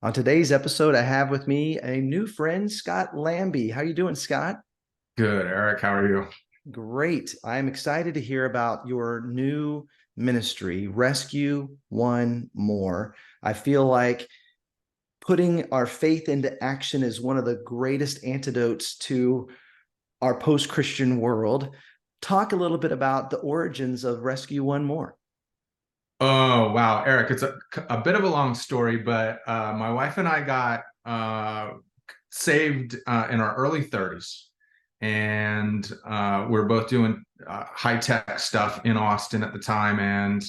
On today's episode, I have with me a new friend, Scott Lambie. How you doing, Scott? Good, Eric. How are you? Great. I'm excited to hear about your new ministry, Rescue One More. I feel like putting our faith into action is one of the greatest antidotes to our post-Christian world. Talk a little bit about the origins of Rescue One More. Oh, wow, Eric. It's a bit of a long story, but my wife and I got saved in our early 30s, and we're both doing high tech stuff in Austin at the time. And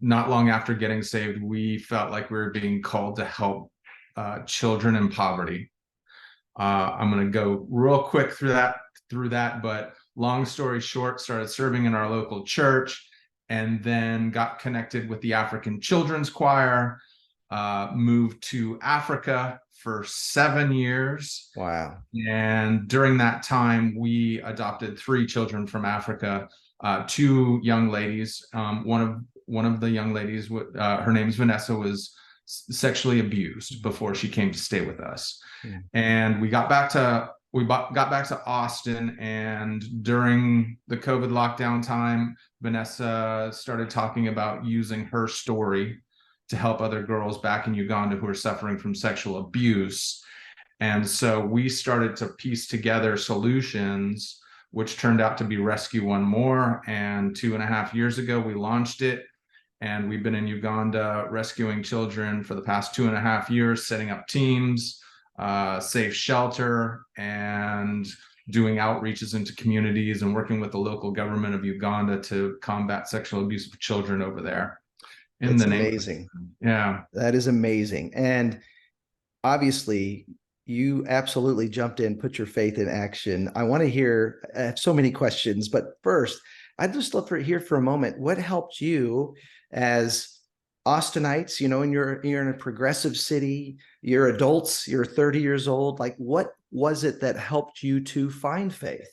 not long after getting saved, we felt like we were being called to help children in poverty. I'm going to go real quick through that, but long story short, started serving in our local church, and then got connected with the African Children's Choir. Moved to Africa for 7 years, Wow. and during that time, we adopted three children from Africa. Two young ladies. One of the young ladies, her name's Vanessa, was sexually abused before she came to stay with us. Mm. And we got back to Austin, and during the COVID lockdown time, Vanessa started talking about using her story to help other girls back in Uganda who are suffering from sexual abuse. And so we started to piece together solutions, which turned out to be Rescue One More. And 2.5 years ago, we launched it. And we've been in Uganda rescuing children for the past 2.5 years, setting up teams, safe shelter, and doing outreaches into communities and working with the local government of Uganda to combat sexual abuse of children over there in It's the name of, amazing. yeah. That is amazing. And obviously, you absolutely jumped in, put your faith in action. I want to hear, I have so many questions, but first, I'd just love to hear for a moment what helped you as Austinites, and you're in a progressive city, you're adults, you're 30 years old. Like, what was it that helped you to find faith?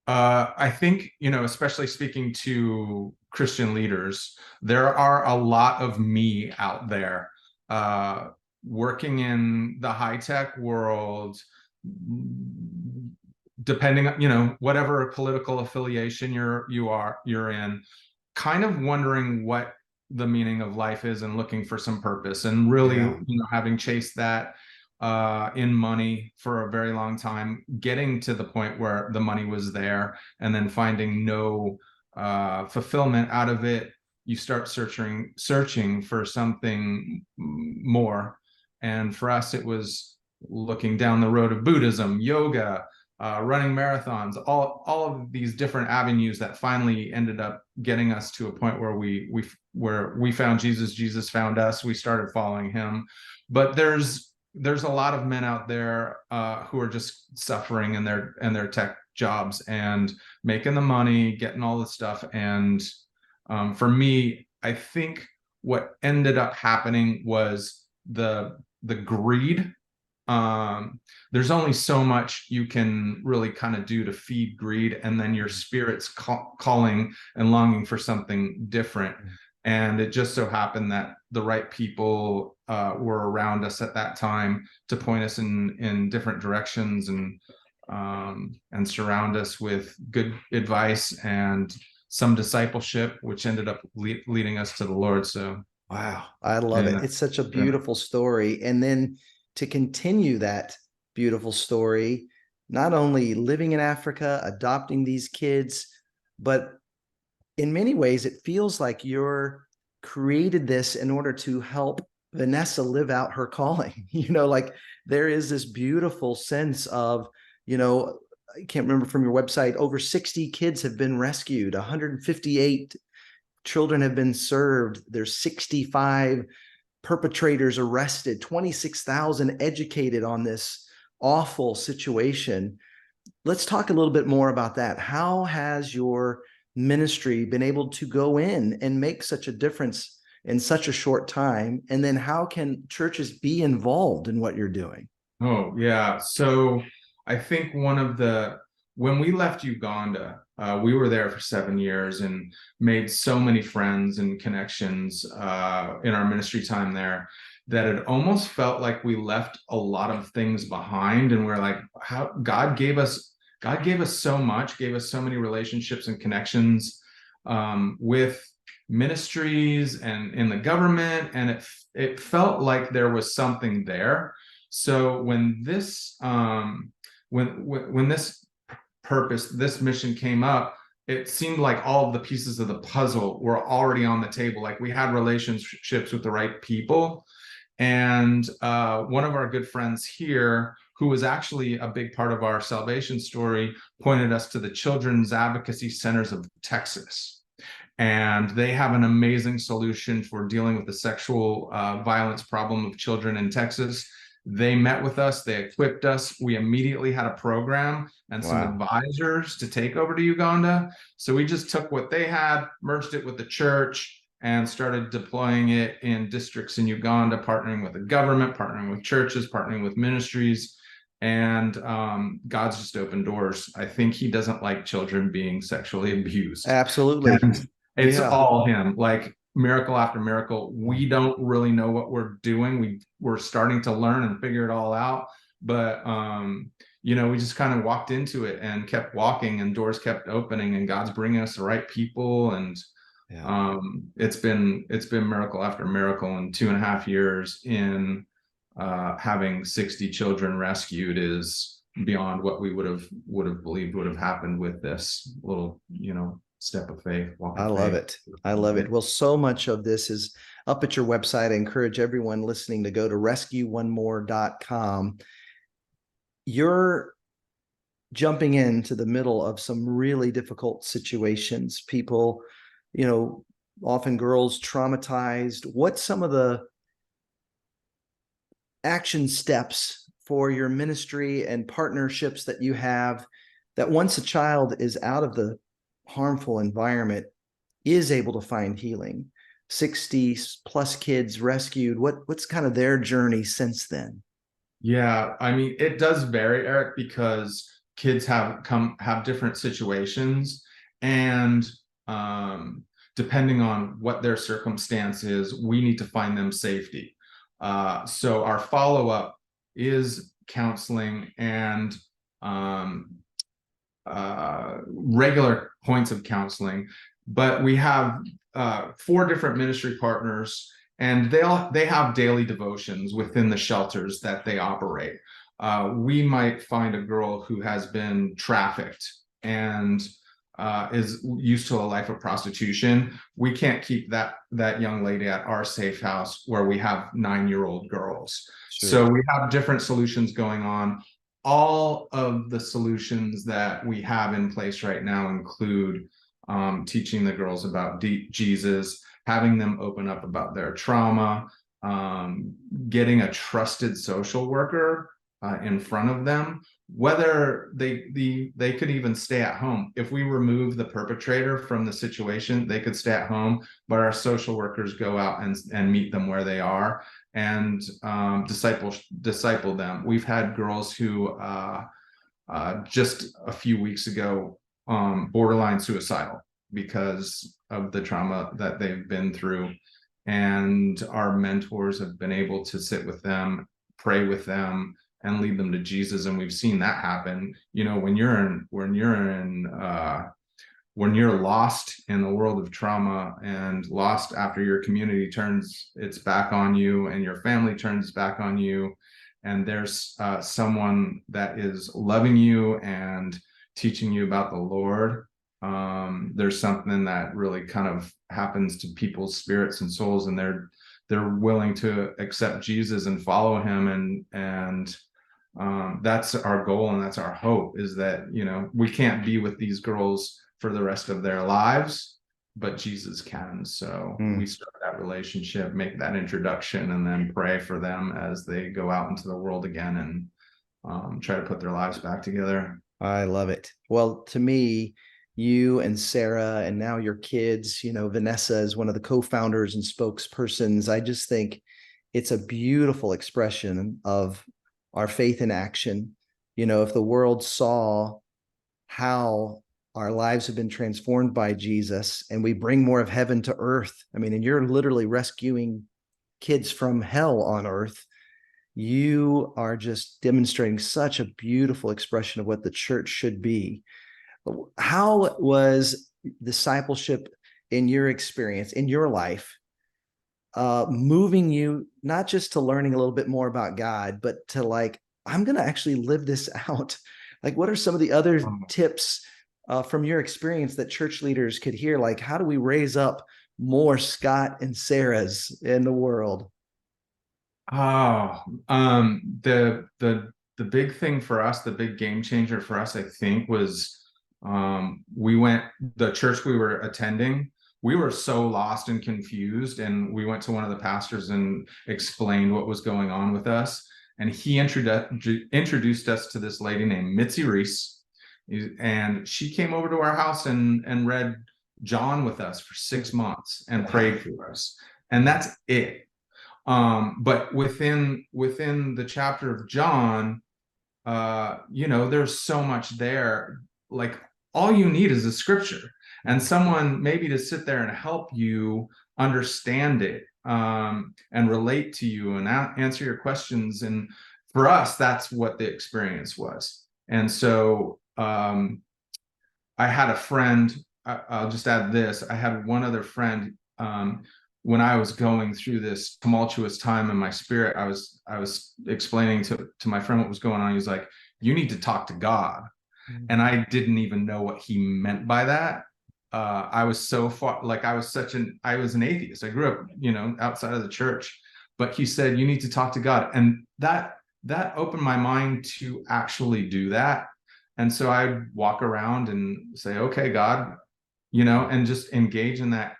I think, especially speaking to Christian leaders, there are a lot of me out there uh, working in the high tech world, depending on, whatever political affiliation you're in, kind of wondering what the meaning of life is and looking for some purpose, and really, Yeah. having chased that in money for a very long time, getting to the point where the money was there and then finding no fulfillment out of it. You start searching for something more. And for us, it was looking down the road of Buddhism, yoga, running marathons, all of these different avenues that finally ended up getting us to a point where we found Jesus. Jesus found us. We started following him. But there's a lot of men out there who are just suffering in their tech jobs and making the money, getting all the stuff. And for me, I think what ended up happening was the greed. There's only so much you can really kind of do to feed greed, and then your spirit's calling and longing for something different. And it just so happened that the right people were around us at that time to point us in different directions, and surround us with good advice and some discipleship, which ended up leading us to the Lord. So, Wow, I love it. yeah, It's such a yeah. beautiful story. And then to continue that beautiful story, not only living in Africa, adopting these kids, but in many ways, it feels like you're created this in order to help Vanessa live out her calling. Like there is this beautiful sense of, I can't remember from your website, over 60 kids have been rescued, 158 children have been served. There's 65 perpetrators arrested, 26,000 educated on this awful situation. Let's talk a little bit more about that. How has your ministry been able to go in and make such a difference in such a short time? And then how can churches be involved in what you're doing? Oh, yeah. So I think when we left Uganda, we were there for 7 years and made so many friends and connections in our ministry time there. that it almost felt like we left a lot of things behind, and we're like, how God gave us so much, gave us so many relationships and connections with ministries and in the government, and it felt like there was something there. So when this when this purpose, this mission came up, it seemed like all of the pieces of the puzzle were already on the table. Like we had relationships with the right people. And one of our good friends here, who was actually a big part of our salvation story, pointed us to the Children's Advocacy Centers of Texas. And they have an amazing solution for dealing with the sexual violence problem of children in Texas. They met with us, they equipped us. We immediately had a program and some Wow. advisors to take over to Uganda. So we just took what they had, merged it with the church, and started deploying it in districts in Uganda, partnering with the government, partnering with churches, partnering with ministries. And God's just opened doors. I think he doesn't like children being sexually abused. Absolutely. And it's Yeah. all him. Like miracle after miracle. We don't really know what we're doing. We're starting to learn and figure it all out. But we just kind of walked into it and kept walking, and doors kept opening, and God's bringing us the right people. And Yeah. it's been miracle after miracle. In 2.5 years in having 60 children rescued is beyond what we would have believed would have happened with this little step of faith, walk I of love faith. it. I love it. Well, so much of this is up at your website. I encourage everyone listening to go to rescueonemore.com. You're jumping into the middle of some really difficult situations. People, often girls traumatized. What's some of the action steps for your ministry and partnerships that you have, that once a child is out of the harmful environment, is able to find healing? 60 plus kids rescued. What's kind of their journey since then? Yeah, I mean, it does vary, Eric, because kids have different situations, and depending on what their circumstance is, we need to find them safety. So our follow-up is counseling and regular points of counseling, but we have 4 different ministry partners, and they have daily devotions within the shelters that they operate. We might find a girl who has been trafficked and is used to a life of prostitution. We can't keep that young lady at our safe house where we have 9-year-old girls. Sure. So we have different solutions going on. All of the solutions that we have in place right now include teaching the girls about Jesus, having them open up about their trauma, getting a trusted social worker in front of them, whether they could even stay at home. If we remove the perpetrator from the situation, they could stay at home, but our social workers go out and meet them where they are and disciple them. We've had girls who just a few weeks ago borderline suicidal because of the trauma that they've been through, and our mentors have been able to sit with them, pray with them, and lead them to Jesus. And we've seen that happen. When you're lost in the world of trauma and lost after your community turns its back on you and your family turns back on you, and there's someone that is loving you and teaching you about the Lord, there's something that really kind of happens to people's spirits and souls, and they're willing to accept Jesus and follow him. And that's our goal, and that's our hope, is that we can't be with these girls for the rest of their lives, but Jesus can. So we start that relationship, make that introduction, and then pray for them as they go out into the world again and try to put their lives back together. I love it. Well, to me, you and Sarah, and now your kids, Vanessa is one of the co-founders and spokespersons. I just think it's a beautiful expression of our faith in action. If the world saw how our lives have been transformed by Jesus and we bring more of heaven to earth, and you're literally rescuing kids from hell on earth, you are just demonstrating such a beautiful expression of what the church should be. How was discipleship in your experience, in your life, moving you not just to learning a little bit more about God, but to like, I'm going to actually live this out? Like, what are some of the other tips from your experience that church leaders could hear? Like, how do we raise up more Scott and Sarahs in the world? Oh, the big thing for us, the big game changer for us, I think, was the church we were attending, we were so lost and confused, and we went to one of the pastors and explained what was going on with us. And he introduced us to this lady named Mitzi Reese, and she came over to our house and read John with us for 6 months and prayed for us. And that's it. But within the chapter of John, there's so much there. Like, all you need is a scripture and someone maybe to sit there and help you understand it, and relate to you and answer your questions. And for us, that's what the experience was. And so I had a friend. I'll just add this. I had one other friend. When I was going through this tumultuous time in my spirit, I was explaining to my friend what was going on. He was like, "You need to talk to God." And I didn't even know what he meant by that. I was so far, like, I was an atheist. I grew up, outside of the church. But he said, "You need to talk to God," and that opened my mind to actually do that. And so I'd walk around and say, "Okay, God," and just engage in that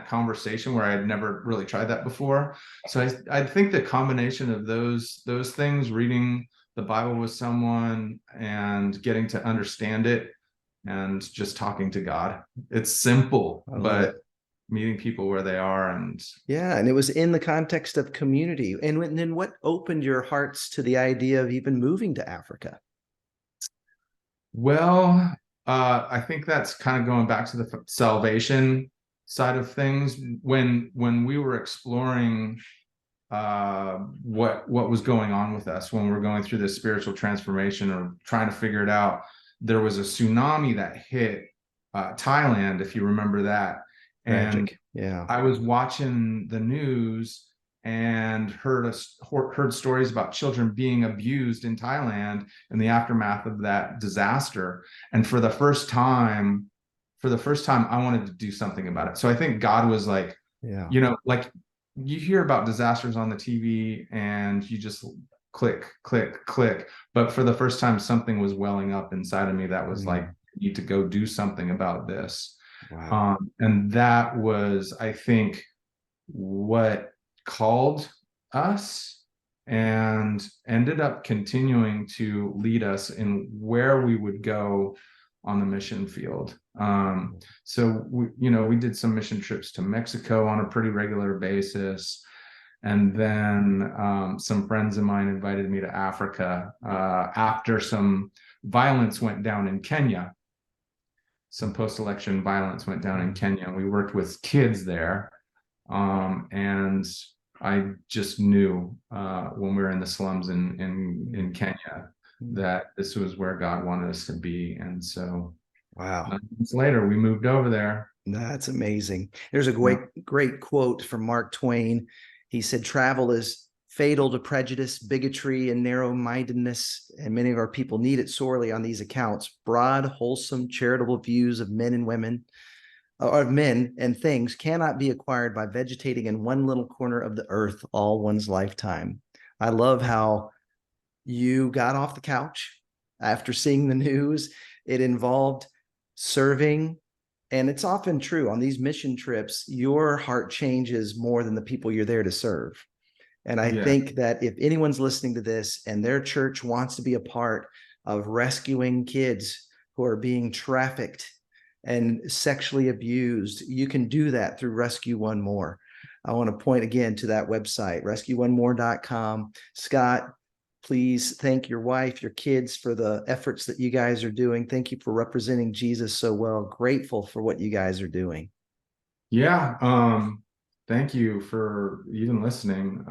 conversation where I had never really tried that before. So I think the combination of those things, reading the Bible with someone and getting to understand it, and just talking to God. It's simple, but meeting people where they are. And yeah, and it was in the context of community. And then what opened your hearts to the idea of even moving to Africa? Well, I think that's kind of going back to the salvation side of things. When we were exploring what was going on with us, when we were going through this spiritual transformation or trying to figure it out, there was a tsunami that hit Thailand, if you remember that. Tragic. And Yeah. I was watching the news and heard stories about children being abused in Thailand in the aftermath of that disaster. And for the first time, I wanted to do something about it. So I think God was like, Yeah. like, you hear about disasters on the TV and you just click, click, click. But for the first time, something was welling up inside of me that was like, you need to go do something about this. Wow. And that was, I think, what called us and ended up continuing to lead us in where we would go on the mission field. So we did some mission trips to Mexico on a pretty regular basis. And then some friends of mine invited me to Africa after some violence went down in Kenya. Some post-election violence went down in Kenya. We worked with kids there. And I just knew when we were in the slums in Kenya that this was where God wanted us to be. And so wow, months later, we moved over there. That's amazing. There's a great quote from Mark Twain. He said, "Travel is fatal to prejudice, bigotry, and narrow-mindedness, and many of our people need it sorely on these accounts. Broad, wholesome, charitable views of men and women, or of men and things, cannot be acquired by vegetating in one little corner of the earth all one's lifetime." I love how you got off the couch after seeing the news. It involved serving. And it's often true on these mission trips, your heart changes more than the people you're there to serve. And I think that if anyone's listening to this and their church wants to be a part of rescuing kids who are being trafficked and sexually abused, you can do that through Rescue One More. I want to point again to that website, rescueonemore.com. Scott, please thank your wife, your kids for the efforts that you guys are doing. Thank you for representing Jesus so well. Grateful for what you guys are doing. Yeah. Thank you for even listening.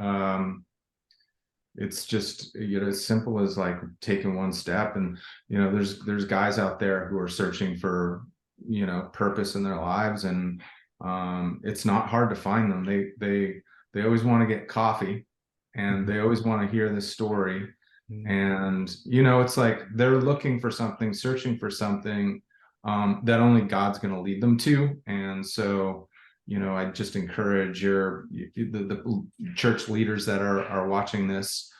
It's just, as simple as like taking one step. And there's guys out there who are searching for purpose in their lives, and it's not hard to find them. They always want to get coffee, and they always want to hear this story. And it's like they're looking for something, searching for something that only God's going to lead them to. And so I just encourage the church leaders that are watching this.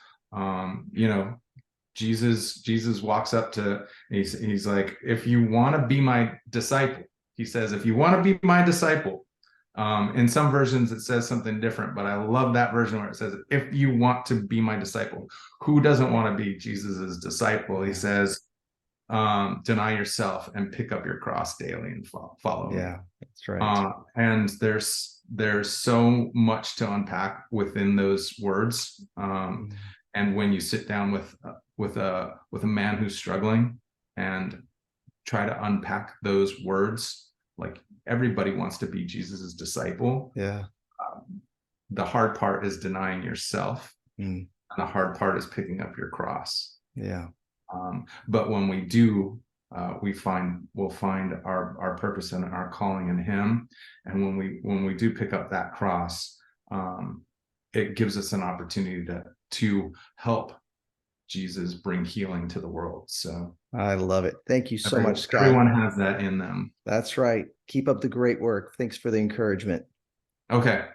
Jesus walks up to, he's like, if you want to be my disciple, he says, if you want to be my disciple. In some versions it says something different, but I love that version where it says, if you want to be my disciple. Who doesn't want to be Jesus's disciple? He says, deny yourself and pick up your cross daily and follow me. Yeah, that's right. And there's so much to unpack within those words. And when you sit down with a man who's struggling and try to unpack those words, like everybody wants to be Jesus's disciple. Yeah. The hard part is denying yourself, and the hard part is picking up your cross. Yeah. But when we do, we'll find our purpose and our calling in Him. And when we do pick up that cross, it gives us an opportunity to help Jesus bring healing to the world. So I love it. Thank you so much, Scott. Everyone has that in them. That's right. Keep up the great work. Thanks for the encouragement. Okay.